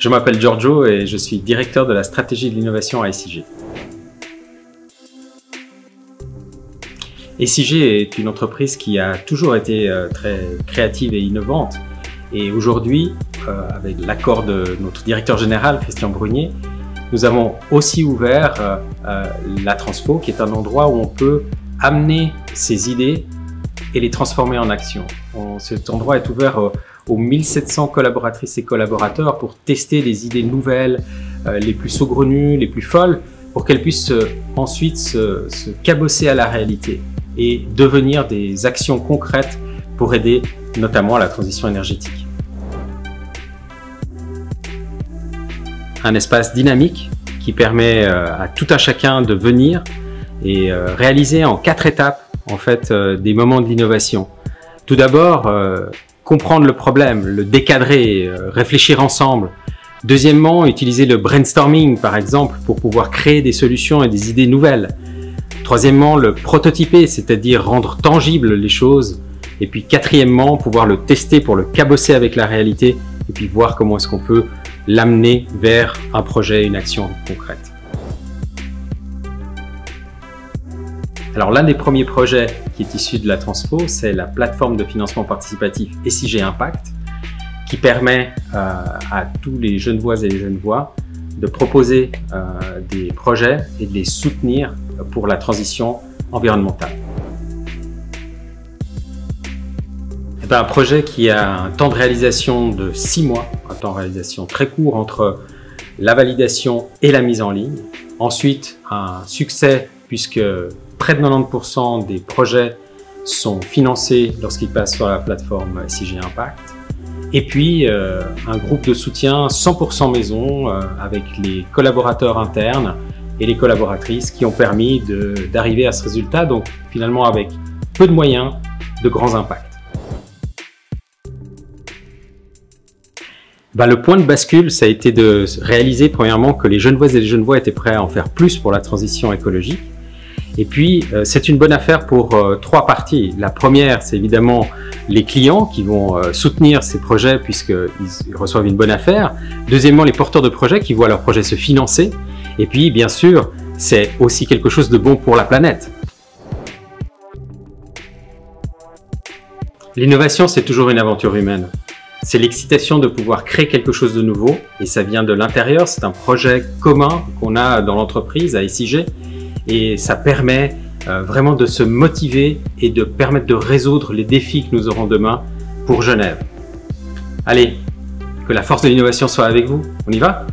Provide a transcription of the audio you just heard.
Je m'appelle Giorgio et je suis directeur de la stratégie de l'innovation à SIG. SIG est une entreprise qui a toujours été très créative et innovante. Et aujourd'hui, avec l'accord de notre directeur général, Christian Brunier, nous avons aussi ouvert la Transfo, qui est un endroit où on peut amener ses idées et les transformer en action. Cet endroit est ouvert aux 1700 collaboratrices et collaborateurs pour tester des idées nouvelles, les plus saugrenues, les plus folles, pour qu'elles puissent ensuite se cabosser à la réalité et devenir des actions concrètes pour aider notamment à la transition énergétique. Un espace dynamique qui permet à tout un chacun de venir et réaliser en 4 étapes en fait des moments de l'innovation. Tout d'abord, comprendre le problème, le décadrer, réfléchir ensemble. Deuxièmement, utiliser le brainstorming par exemple pour pouvoir créer des solutions et des idées nouvelles. Troisièmement, le prototyper, c'est-à-dire rendre tangibles les choses. Et puis quatrièmement, pouvoir le tester pour le cabosser avec la réalité et puis voir comment est-ce qu'on peut l'amener vers un projet, une action concrète. Alors l'un des premiers projets qui est issu de la Transfo, c'est la plateforme de financement participatif SIG Impact, qui permet à tous les Genevoises et les Genevois de proposer des projets et de les soutenir pour la transition environnementale. C'est un projet qui a un temps de réalisation de 6 mois, un temps de réalisation très court entre la validation et la mise en ligne. Ensuite, un succès puisque près de 90% des projets sont financés lorsqu'ils passent sur la plateforme SIG Impact. Et puis, un groupe de soutien 100% maison avec les collaborateurs internes et les collaboratrices qui ont permis d'arriver à ce résultat, donc finalement avec peu de moyens, de grands impacts. Le point de bascule, ça a été de réaliser premièrement que les Genevoises et les Genevois étaient prêts à en faire plus pour la transition écologique. Et puis, c'est une bonne affaire pour 3 parties. La première, c'est évidemment les clients qui vont soutenir ces projets puisqu'ils reçoivent une bonne affaire. Deuxièmement, les porteurs de projets qui voient leurs projets se financer. Et puis, bien sûr, c'est aussi quelque chose de bon pour la planète. L'innovation, c'est toujours une aventure humaine. C'est l'excitation de pouvoir créer quelque chose de nouveau et ça vient de l'intérieur. C'est un projet commun qu'on a dans l'entreprise à SIG et ça permet vraiment de se motiver et de permettre de résoudre les défis que nous aurons demain pour Genève. Allez, que la force de l'innovation soit avec vous. On y va ?